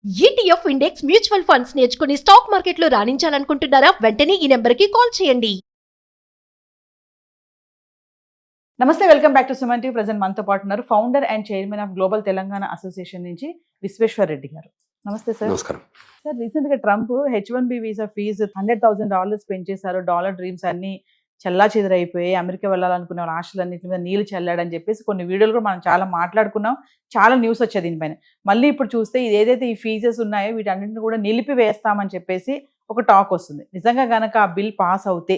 ETF index mutual funds నేర్చుకుని stock మార్కెట్లో రాణించాలనుకుంటున్నారా? వెంటనే ఈ నెంబర్కి కాల్ చేయండి. నమస్తే, welcome back to Suman TV. Present మనతో పాటు ఉన్నారు founder and chairman of global Telangana association నుంచి విశ్వేశ్వర్ రెడ్డి గారు. నమస్తే సార్. నమస్కారం సార్, రీసెంట్ గా ట్రంప్ H1B వీసా ఫీజు $100,000 పెంచేశారు. డాలర్ డ్రీమ్స్ అన్ని చల్లా చెదరైపోయి అమెరికా వెళ్ళాలనుకునే వాళ్ళ ఆశలన్నింటి మీద నీళ్లు చల్లాడని చెప్పేసి కొన్ని వీడియోలు కూడా మనం చాలా మాట్లాడుకున్నాం. చాలా న్యూస్ వచ్చేది దీనిపైన. మళ్ళీ ఇప్పుడు చూస్తే ఇది ఏదైతే ఈ ఫీజెస్ ఉన్నాయో వీటన్నింటిని కూడా నిలిపివేస్తామని చెప్పేసి ఒక టాక్ వస్తుంది. నిజంగా గనక ఆ బిల్ పాస్ అవుతే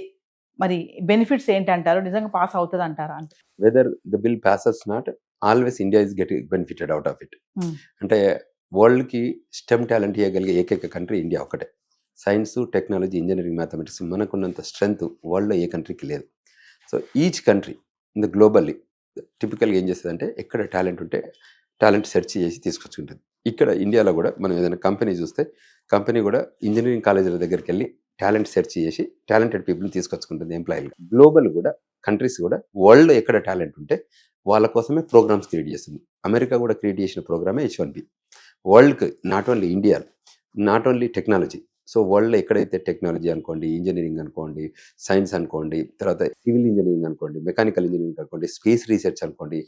మరి బెనిఫిట్స్ ఏంటంటారు? నిజంగా పాస్ అవుతుంది అంటారా? అంటే whether the bill passes not always India is getting benefited out of it. Hmm. అంటే వరల్డ్కి స్టెమ్ టాలెంట్ ఇవ్వగలిగే ఏకైక కంట్రీ ఇండియా ఒకటే. సైన్స్, టెక్నాలజీ, ఇంజనీరింగ్, మ్యాథమెటిక్స్ మనకున్నంత స్ట్రెంగ్త్ వరల్డ్లో ఏ కంట్రీకి లేదు. So each country in the globally టిపికల్గా ఏం చేస్తుందంటే ఎక్కడ టాలెంట్ ఉంటే టాలెంట్ సెర్చ్ చేసి తీసుకొచ్చుకుంటుంది. ఇక్కడ ఇండియాలో కూడా మనం ఏదైనా కంపెనీ చూస్తే కంపెనీ కూడా ఇంజనీరింగ్ కాలేజీల దగ్గరికి వెళ్ళి టాలెంట్ సెర్చ్ చేసి టాలెంటెడ్ పీపుల్ని తీసుకొచ్చుకుంటుంది ఎంప్లాయీలు. గ్లోబల్ కూడా కంట్రీస్ కూడా వరల్డ్లో ఎక్కడ టాలెంట్ ఉంటే వాళ్ళ కోసమే ప్రోగ్రామ్స్ క్రియేట్ చేస్తుంది. అమెరికా కూడా క్రియేట్ చేసిన ప్రోగ్రామే H1B. వరల్డ్కి not only India, not only technology. So వరల్డ్లో ఎక్కడైతే టెక్నాలజీ అనుకోండి, ఇంజనీరింగ్ అనుకోండి, సైన్స్ అనుకోండి, తర్వాత సివిల్ ఇంజనీరింగ్ అనుకోండి, మెకానికల్ ఇంజనీరింగ్ అనుకోండి, స్పేస్ రీసెర్చ్ అనుకోండి,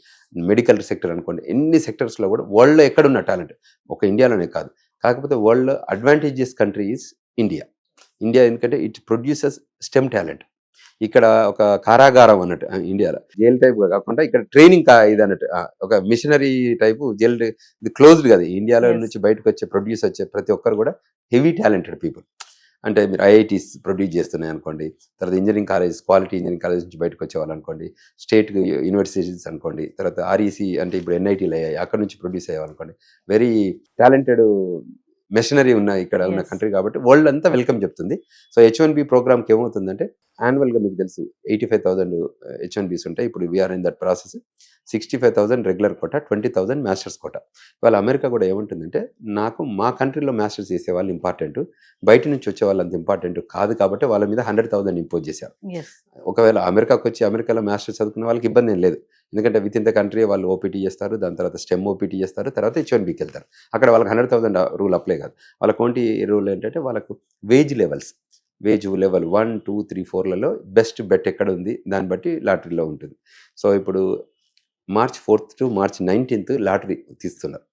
మెడికల్ సెక్టర్ అనుకోండి, ఎన్ని సెక్టర్స్లో కూడా వరల్డ్లో ఎక్కడున్న టాలెంట్ ఒక ఇండియాలోనే కాదు. కాకపోతే world advantageous country is India. India ఎందుకంటే ఇట్ ప్రొడ్యూసెస్ స్టెమ్ టాలెంట్. ఇక్కడ ఒక కారాగారం అన్నట్టు ఇండియాలో జైల్ టైప్ కాకుండా ఇక్కడ ట్రైనింగ్ ఇది అన్నట్టు ఒక మిషనరీ టైపు జైల్. ఇది క్లోజ్డ్ కదా. ఇండియాలో Yes. నుంచి బయటకు వచ్చే ప్రొడ్యూస్ వచ్చే ప్రతి ఒక్కరు కూడా హెవీ టాలెంటెడ్ పీపుల్. అంటే మీరు IITs ప్రొడ్యూస్ చేస్తున్నాయి అనుకోండి, తర్వాత engineering college, quality engineering college నుంచి బయటకు వచ్చేవాళ్ళు అనుకోండి, స్టేట్ యూనివర్సిటీస్ అనుకోండి, తర్వాత REC అంటే ఇప్పుడు NITలు అయ్యాయి, అక్కడ నుంచి ప్రొడ్యూస్ అయ్యేవాళ్ళు అనుకోండి. వెరీ టాలెంటెడ్ మెషినరీ ఉన్న ఇక్కడ ఉన్న Yes. కంట్రీ కాబట్టి వరల్డ్ అంతా వెల్కమ్ చెప్తుంది. సో H1B ప్రోగ్రామ్కి ఏమవుతుందంటే యాన్యువల్గా మీకు తెలుసు 85,000 H1Bs ఉంటాయి. ఇప్పుడు we are in that process. 65,000 regular quota, 20,000 masters quota. ఇవాళ అమెరికా కూడా ఏముంటుందంటే నాకు మా కంట్రీలో మాస్టర్స్ చేసే వాళ్ళు ఇంపార్టెంట్, బయట నుంచి వచ్చే వాళ్ళు అంత ఇంపార్టెంట్ కాదు కాబట్టి వాళ్ళ మీద 100,000 ఇంపోజ్ చేశారు. yes. ఒకవేళ అమెరికాకు వచ్చి అమెరికాలో మాస్టర్స్ చదువుకునే వాళ్ళకి ఇబ్బంది ఏం లేదు. ఎందుకంటే విత్ ఇన్ ద కంట్రీ వాళ్ళు OPT చేస్తారు, దాని తర్వాత స్టెమ్ OPT చేస్తారు, తర్వాత H1Bకి వెళ్తారు. అక్కడ వాళ్ళకి 100,000 రూల్ అప్లై కాదు. వాళ్ళకి ఓన్లీ రూల్ ఏంటంటే వాళ్ళకు వేజ్ లెవెల్స్, వేజ్ లెవెల్ 1, 2, 3, 4లలో బెస్ట్ బెట్ ఎక్కడ ఉంది దాన్ని బట్టి లాటరీలో ఉంటుంది. సో ఇప్పుడు March 4th to March 19th lottery తీస్తున్నారు.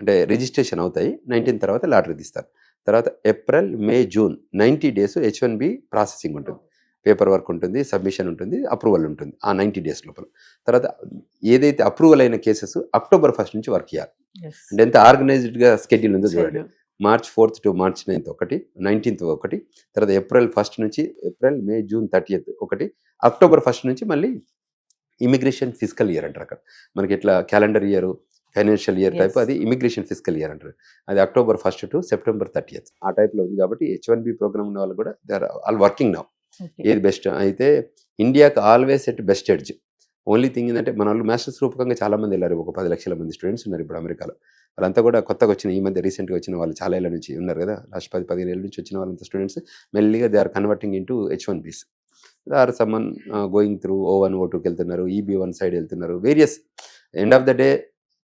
అంటే రిజిస్ట్రేషన్ అవుతాయి, 19 తర్వాత లాటరీ తీస్తారు. తర్వాత ఏప్రిల్, మే, జూన్ 90 days H1B ప్రాసెసింగ్ ఉంటుంది. పేపర్ వర్క్ ఉంటుంది, సబ్మిషన్ ఉంటుంది, అప్రూవల్ ఉంటుంది ఆ 90 days లోపల. తర్వాత ఏదైతే అప్రూవల్ అయిన కేసెస్ October 1st నుంచి వర్క్ చేయాలి. Yes. అంటే ఎంత ఆర్గనైజ్డ్గా స్కెడ్యూల్ ఉందో చూడండి. Schedule. March 4th to March 9th ఒకటి, 19th ఒకటి, తర్వాత April 1st నుంచి ఏప్రిల్, మే, జూన్ 30th ఒకటి, October 1st నుంచి మళ్ళీ ఇమిగ్రేషన్ ఫిజికల్ ఇయర్ అంటారు. అక్కడ మనకి ఇట్లా calendar year, financial year type, Yes. అది ఇమిగ్రేషన్ ఫిజికల్ ఇయర్ అంటారు. అది October 1st to September 30th ఆ టైప్లో ఉంది. కాబట్టి H1B ప్రోగ్రామ్ ఉన్న వాళ్ళు కూడా they are all working now. Okay. ఏది బెస్ట్ అయితే ఇండియాకి always at best edge. Only thing ఏంటంటే మన వాళ్ళు మాస్టర్స్ రూపకంగా చాలా మంది వెళ్ళారు. ఒక 10 లక్షల మంది స్టూడెంట్స్ ఉన్నారు ఇప్పుడు అమెరికాలో. వాళ్ళంతా కూడా కొత్తగా వచ్చిన, ఈ మధ్య రీసెంట్గా వచ్చిన వాళ్ళు చాలా ఏళ్ళ నుంచి ఉన్నారు కదా. లాస్ట్ 10-15 ఏళ్ళ నుంచి వచ్చిన వాళ్ళంతా స్టూడెంట్స్ మెల్లిగా they are converting into H1Bs. Or someone going through O1, O2కి వెళ్తున్నారు, EB1 సైడ్ వెళ్తున్నారు. Various end of the day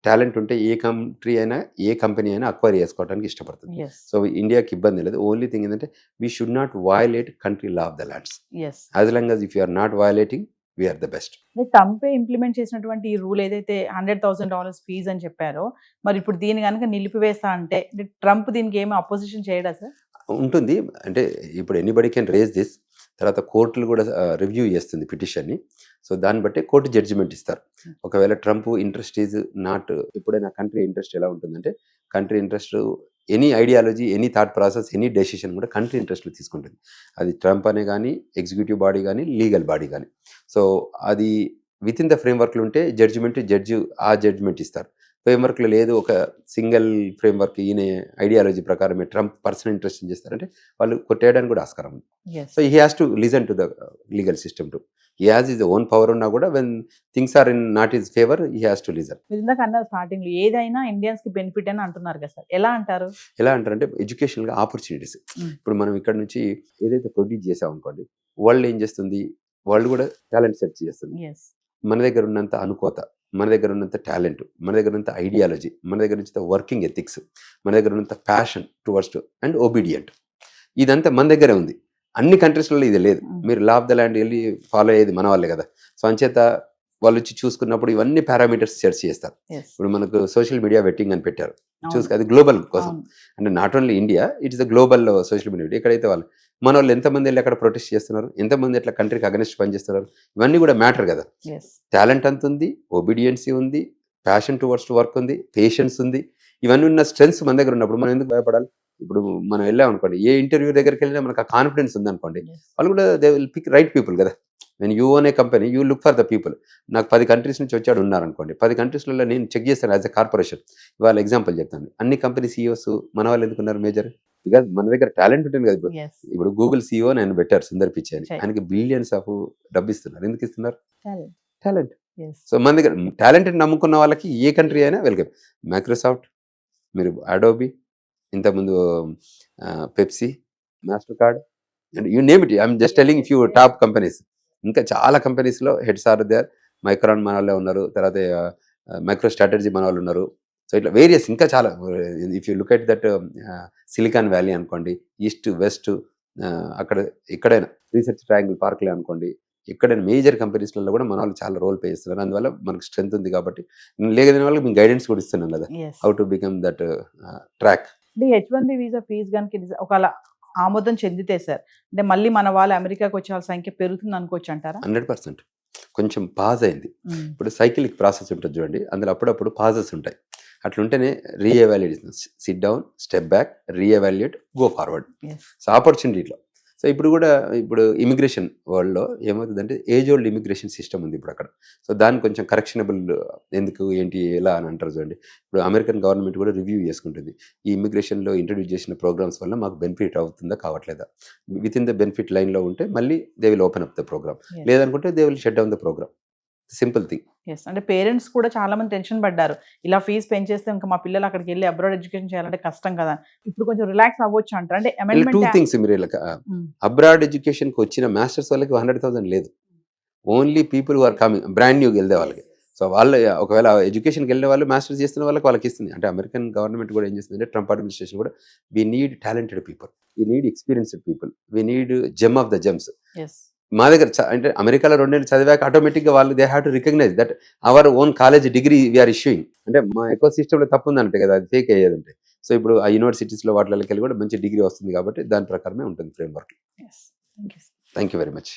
talent ఉంటే ఏ కంట్రీ అయినా ఏ కంపెనీ అయినా అక్వైర్ చేసుకోవడానికి ఇష్టపడుతుంది. Yes. సో ఇండియాకి ఇబ్బంది లేదు. ఓన్లీ థింగ్ ఏంటంటే we should not violate country law of the lands. Yes. As long as if you are not violating we are the best. Trump implement చేసినటువంటి ఈ రూల్ ఏదైతే $100,000 ఫీజ్ అని చెప్పారో, మరి ఇప్పుడు దీన్ని కనుక నిలిపివేస్తా అంటే ట్రంప్ దీనికి ఏమి అపోజిషన్ చేయడా సార్? ఉంటుంది. అంటే ఇప్పుడు ఎనీబడి కెన్ రేజ్ దిస్. తర్వాత కోర్టులు కూడా రివ్యూ చేస్తుంది పిటిషన్ని. సో దాన్ని బట్టి కోర్టు జడ్జిమెంట్ ఇస్తారు. ఒకవేళ ట్రంప్ ఇంట్రెస్ట్ ఈజ్ నాట్, ఎప్పుడైనా కంట్రీ ఇంట్రెస్ట్ ఎలా ఉంటుందంటే country interest any ideology, any thought process, any decision కూడా కంట్రీ ఇంట్రెస్ట్లో తీసుకుంటుంది. అది ట్రంప్ అనే కానీ, ఎగ్జిక్యూటివ్ బాడీ కానీ, లీగల్ బాడీ కానీ. సో అది విత్ ఇన్ ద ఫ్రేమ్వర్క్లు ఉంటే జడ్జి ఆ జడ్జిమెంట్ ఇస్తారు. ఫ్రేమ్వర్క్లో లేదు, ఒక సింగిల్ ఫ్రేమ్వర్క్ ఈయన ఐడియాలజీ ప్రకారమే ట్రంప్ పర్సనల్ ఇంట్రెస్ట్ చేస్తారంటే వాళ్ళు కొట్టేయడానికి కూడా ఆస్కారం ఉంది. Yes. So he has to listen to the legal system to. He has his own power ఉన్నా కూడా when things are in not his favour he has to listen. మీరు ఇందాక అన్నారు స్టార్టింగ్ లో ఏదైనా ఇండియన్స్ కి బెనిఫిట్ అని అంటున్నారు కదా సార్, ఎలా అంటారు? ఎలా అంటారంటే ఎడ్యుకేషనల్గా ఆపర్చునిటీస్. Mm. ఇప్పుడు మనం ఇక్కడ నుంచి ఏదైతే ప్రొడ్యూస్ చేసాం అనుకోండి, వరల్డ్ ఏం చేస్తుంది, వరల్డ్ కూడా టాలెంట్ సెర్చ్ చేస్తుంది. Yes. మన దగ్గర ఉన్నంత అనుకోత మన దగ్గర ఉన్నంత టాలెంట్, మన దగ్గర ఉన్నంత ఐడియాలజీ, మన దగ్గర ఉన్నంత వర్కింగ్ ఎథిక్స్, మన దగ్గర ఉన్నంత ప్యాషన్ టువర్డ్స్ అండ్ ఒబీడియంట్, ఇదంతా మన దగ్గరే ఉంది. అన్ని కంట్రీస్లలో ఇది లేదు. మీరు లా ఆఫ్ ద ల్యాండ్ వెళ్ళి ఫాలో అయ్యేది మన వాళ్ళే కదా. సో అంచేత వాళ్ళు వచ్చి చూసుకున్నప్పుడు ఇవన్నీ పారామీటర్స్ సెర్చ్ చేస్తారు. ఇప్పుడు మనకు సోషల్ మీడియా వెట్టింగ్ అని పెట్టారు, చూసుకు అది గ్లోబల్ కోసం. అంటే not only India, it is the global social media. ఎక్కడైతే వాళ్ళు మన వాళ్ళు ఎంతమంది వెళ్ళి అక్కడ ప్రొటెస్ట్ చేస్తున్నారు, ఎంతమంది ఎట్లా కంట్రీకి అగనెస్ట్ పనిచేస్తున్నారు, ఇవన్నీ కూడా మ్యాటర్ కదా. టాలెంట్ అంత ఉంది, ఒబీడియన్సీ ఉంది, ప్యాషన్ టువర్డ్స్ వర్క్ ఉంది, పేషెన్స్ ఉంది. ఇవన్నీ ఉన్న స్ట్రెంగ్స్ మన దగ్గర ఉన్నప్పుడు మనం ఎందుకు భయపడాలి? ఇప్పుడు మనం వెళ్ళాం అనుకోండి, ఏ ఇంటర్వ్యూ దగ్గరికి వెళ్ళినా మనకు ఆ కాన్ఫిడెన్స్ ఉందనుకోండి, వాళ్ళు కూడా they will pick right people కదా. When you own a company you look for the people. నాకు 10 కంట్రీస్ నుంచి వచ్చాడు ఉన్నారనుకోండి, 10 కంట్రీస్లలో నేను చెక్ చేస్తాను యాజ్ అ కార్పొరేషన్. ఇవాళ ఎగ్జాంపుల్ చెప్తాను, అన్ని కంపెనీ సీఈఓస్ మన వాళ్ళు ఎందుకున్నారు మేజర్? బికాజ్ మన దగ్గర టాలెంట్ ఉంటుంది కదా. ఇప్పుడు గూగుల్ సీఈఓ నేను పెట్టారు సుందర్ పిచ్చై అని, ఆయనకి బిలియన్స్ ఆఫ్ డబ్బు ఇస్తున్నారు. ఎందుకు ఇస్తున్నారు? టాలెంట్. సో మన దగ్గర టాలెంట్ నమ్ముకున్న వాళ్ళకి ఏ కంట్రీ అయినా వెల్కమ్. మైక్రోసాఫ్ట్, మీరు అడోబీ, ఇంతకుముందు Pepsi, master card, and you name it. I'm just telling few top companies. ఇంకా చాలా కంపెనీస్లో హెడ్స్ ఆర్ దేర్. మైక్రాన్ మన వాళ్ళే ఉన్నారు, తర్వాత మైక్రో స్ట్రాటజీ మన వాళ్ళు ఉన్నారు. సో ఇట్లా వేరియస్ ఇంకా చాలా. If you look at that silicon valley అనుకోండి, ఈస్ట్ వెస్ట్, అక్కడ ఎక్కడైనా రీసెర్చ్ ట్రయాంగిల్ పార్క్లే అనుకోండి, ఎక్కడైనా మేజర్ కంపెనీస్లలో కూడా మన వాళ్ళు చాలా రోల్ ప్లే చేస్తున్నారు. అందువల్ల మనకు స్ట్రెంత్ ఉంది కాబట్టి లేదని వాళ్ళకి మేము గైడెన్స్ కూడా ఇస్తున్నాం కదా, how to become that track. H1B visa fee కనుక ఒకవేళ ఆమోదం చెందితే సార్, అంటే మళ్ళీ మన వాళ్ళు అమెరికాకి వచ్చే వాళ్ళ సంఖ్య పెరుగుతుంది అనుకోవచ్చు అంటారా? 100%. కొంచెం పాజ్ అయింది. ఇప్పుడు సైకిలిక్ ప్రాసెస్ ఉంటుంది చూడండి, అందులో అప్పుడప్పుడు పాజెస్ ఉంటాయి. అట్లుంటేనే reevaluation, sit down, step back, reevaluate, go forward. So ఆపర్చునిటీలో. సో ఇప్పుడు కూడా ఇప్పుడు ఇమిగ్రేషన్ వరల్డ్లో ఏమవుతుందంటే ఏజ్ ఓల్డ్ ఇమిగ్రేషన్ సిస్టమ్ ఉంది ఇప్పుడు అక్కడ. సో దాన్ని కొంచెం కరెక్షనబుల్ ఎందుకు ఏంటి ఎలా అని అంటారు చూడండి. ఇప్పుడు అమెరికన్ గవర్నమెంట్ కూడా రివ్యూ చేసుకుంటుంది, ఈ ఇమిగ్రేషన్లో ఇంట్రడ్యూస్ చేసిన ప్రోగ్రామ్స్ వల్ల మాకు బెనిఫిట్ అవుతుందా కావట్లేదా. విత్ ఇన్ ద బెనిఫిట్ లైన్లో ఉంటే మళ్ళీ they will open up the programme, లేదనుకుంటే they will shut down the programme. Simple thing. అంటే పేరెంట్స్ కూడా చాలా మంది టెన్షన్ పడ్డారు, ఇలా ఫీజు పెంచేస్తే ఇంకా మా పిల్లలు అక్కడికి వెళ్ళి అబ్రాడ్ ఎడ్యుకేషన్ చేయాలంటే కష్టం కదా. ఇప్పుడు కొంచెం రిలాక్స్ అవ్వచ్చు అంటారు. అంటే టూ థింగ్స్ మీరు అబ్రాడ్ ఎడ్యుకేషన్ కి వచ్చిన మాస్టర్స్ వాళ్ళకి 100,000 లేదు. Only people who are coming brand new వెళ్తే వాళ్ళకి. సో వాళ్ళు ఒకవేళ ఎడ్యుకేషన్కి వెళ్ళిన వాళ్ళు మాస్టర్స్ చేస్తున్న వాళ్ళకి ఇస్తుంది. అంటే అమెరికన్ గవర్నమెంట్ కూడా ఏం చేస్తుంది అంటే, ట్రంప్ అడ్మినిస్ట్రేషన్ కూడా, we need talented people, we need experienced people, we need gem of the gems. మా దగ్గర అంటే అమెరికాలో 2 ఏళ్ళు చదివాక ఆటోమేటిక్గా వాళ్ళు they have to recognise that our own college degree we are issuing. అంటే మా ఎకో సిస్టంలో తప్పు ఉందంటే కదా, అది ఫేక్ అయ్యేదంటే. సో ఇప్పుడు ఆ యూనివర్సిటీస్లో వాటికి వెళ్ళి కూడా మంచి డిగ్రీ వస్తుంది కాబట్టి దాని ప్రకారమే ఉంటుంది frame work. Thank you very much.